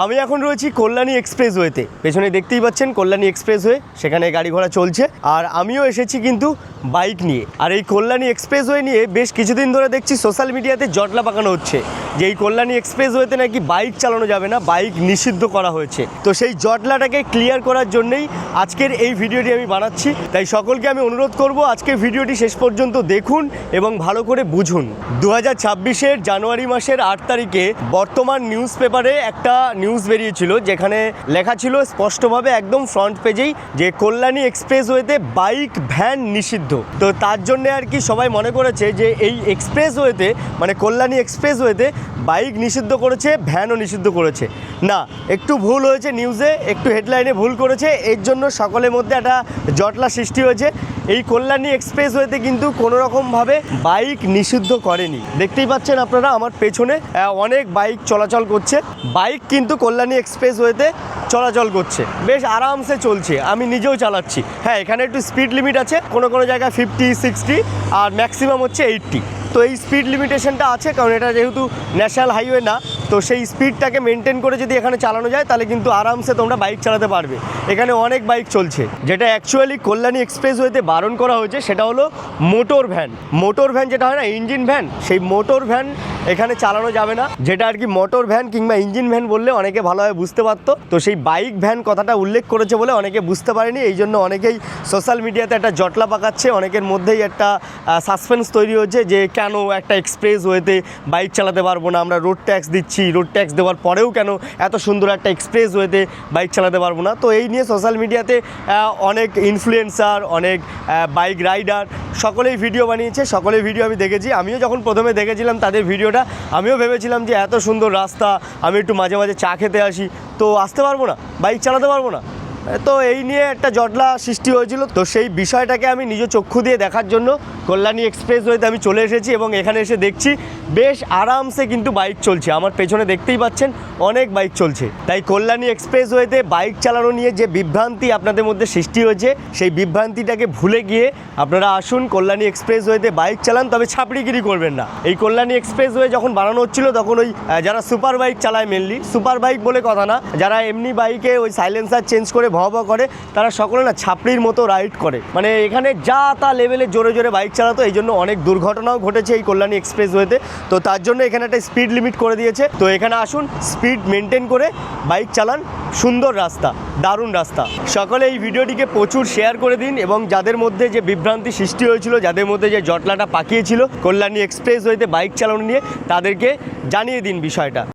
আমি এখন রয়েছি কল্যাণী এক্সপ্রেসওয়েতে। পেছনে দেখতেই পাচ্ছেন কল্যাণী এক্সপ্রেসওয়ে, সেখানে গাড়ি ঘোড়া চলছে। আর আমিও এসেছি কিন্তু বাইক নিয়ে। আর এই কল্যাণী এক্সপ্রেসওয়ে নিয়ে বেশ কিছুদিন ধরে দেখছি সোশ্যাল মিডিয়াতে জটলা পাকানো হচ্ছে যে এই কল্যাণী এক্সপ্রেসওয়েতে নাকি বাইক চালানো যাবে না, বাইক নিষিদ্ধ করা হয়েছে। তো সেই জটলাটাকে ক্লিয়ার করার জন্যই আজকের এই ভিডিওটি আমি বানাচ্ছি। তাই সকলকে আমি অনুরোধ করব আজকের ভিডিওটি শেষ পর্যন্ত দেখুন এবং ভালো করে বুঝুন। 2026-এর জানুয়ারি মাসের 8 তারিখে বর্তমান নিউজ পেপারে একটা নিউজ বেরিয়েছিল, যেখানে লেখা ছিল স্পষ্টভাবে একদম ফ্রন্ট পেজেই যে কল্যাণী এক্সপ্রেসওয়েতে বাইক ভ্যান নিষিদ্ধ। তো তার জন্য আর কি সবাই মনে করেছে যে এই এক্সপ্রেসওয়েতে মানে কল্যাণী এক্সপ্রেসওয়েতে বাইক নিষিদ্ধ করেছে, ভ্যানও নিষিদ্ধ করেছে। না, একটু ভুল হয়েছে নিউজে, একটু হেডলাইনে ভুল করেছে, এর জন্য সকলের মধ্যে একটা জটলা সৃষ্টি হয়েছে। এই কল্যাণী এক্সপ্রেসওয়েতে কিন্তু কোনো রকমভাবে বাইক নিষিদ্ধ করেনি। দেখতেই পাচ্ছেন আপনারা আমার পেছনে অনেক বাইক চলাচল করছে। বাইক কিন্তু কল্যাণী এক্সপ্রেসওয়েতে চলাচল করছে, বেশ আরামসে চলছে, আমি নিজেও চালাচ্ছি। হ্যাঁ, এখানে একটু স্পিড লিমিট আছে, কোনো কোনো জায়গায় 50, 60 আর ম্যাক্সিমাম হচ্ছে 80। তো এই স্পিড লিমিটেশনটা আছে, কারণ এটা যেহেতু ন্যাশনাল হাইওয়ে না, তো সেই স্পিডটাকে মেনটেন করে যদি এখানে চালানো যায় তাহলে কিন্তু আরামসে তোমরা বাইক চালাতে পারবে। এখানে অনেক বাইক চলছে। যেটা অ্যাকচুয়ালি কল্যাণী এক্সপ্রেসওয়েতে বারণ করা হয়েছে সেটা হলো মোটর ভ্যান। মোটর ভ্যান যেটা হয় না, ইঞ্জিন ভ্যান, সেই মোটর ভ্যান এখানে চালানো যাবে না। যেটা আর কি মোটর ভ্যান কিংবা ইঞ্জিন ভ্যান বললে অনেকে ভালোভাবে বুঝতে পারতো। তো সেই বাইক ভ্যান কথাটা উল্লেখ করেছে বলে অনেকে বুঝতে পারেনি, এই জন্য অনেকেই সোশ্যাল মিডিয়াতে একটা জটলা পাকাচ্ছে। অনেকের মধ্যেই একটা সাসপেন্স তৈরি হচ্ছে যে কেন একটা এক্সপ্রেসওয়েতে বাইক চালাতে পারবো না, আমরা রোড ট্যাক্স দিচ্ছি, রোড ট্যাক্স দেওয়ার পরেও কেন এত সুন্দর একটা এক্সপ্রেসওয়েতে বাইক চালাতে পারবো না। তো এই নিয়ে সোশ্যাল মিডিয়াতে অনেক ইনফ্লুয়েন্সার, অনেক বাইক রাইডার সকলেই ভিডিও বানিয়েছে, সকলেই ভিডিও আমি দেখেছি। আমিও যখন প্রথমে দেখেছিলাম তাদের ভিডিওটা, আমিও ভেবেছিলাম যে এত সুন্দর রাস্তা, আমি একটু মাঝে মাঝে চা খেতে আসি, তো আসতে পারবো না, বাইক চালাতে পারবো না। তো এই নিয়ে একটা জটলা সৃষ্টি হয়েছিল। তো সেই বিষয়টাকে আমি নিজ চক্ষু দিয়ে দেখার জন্য কল্যাণী এক্সপ্রেসওয়েতে আমি চলে এসেছি এবং এখানে এসে দেখছি বেশ আরামসে কিন্তু বাইক চলছে। আমার পেছনে দেখতেই পাচ্ছেন অনেক বাইক চলছে। তাই কল্যাণী এক্সপ্রেসওয়েতে বাইক চালানো নিয়ে যে বিভ্রান্তি আপনাদের মধ্যে সৃষ্টি হয়েছে, সেই বিভ্রান্তিটাকে ভুলে গিয়ে আপনারা আসুন কল্যাণী এক্সপ্রেসওয়েতে বাইক চালান, তবে ছাপড়িগিরি করবেন না। এই কল্যাণী এক্সপ্রেসওয়ে যখন বানানো হচ্ছিল তখন ওই যারা সুপার বাইক চালায়, মেনলি সুপার বাইক বলে কথা না, যারা এমনি বাইকে ওই সাইলেন্সার চেঞ্জ করে ভয় করে, তারা সকলে না ছাপড়ির মতো রাইড করে, মানে এখানে যা তা লেভেলে জোরে জোরে বাইক চালাতো। এই জন্য অনেক দুর্ঘটনাও ঘটেছে এই কল্যাণী এক্সপ্রেসওয়েতে। তো তার জন্য এখানে একটা স্পিড লিমিট করে দিয়েছে। তো এখানে আসুন, স্পিড মেনটেন করে বাইক চালান, সুন্দর রাস্তা, দারুণ রাস্তা। সকলে এই ভিডিওটিকে প্রচুর শেয়ার করে দিন এবং যাদের মধ্যে যে বিভ্রান্তি সৃষ্টি হয়েছিল, যাদের মধ্যে যে জটলাটা পাকিয়েছিল কল্যাণী এক্সপ্রেসওয়েতে বাইক চালানো নিয়ে, তাদেরকে জানিয়ে দিন বিষয়টা।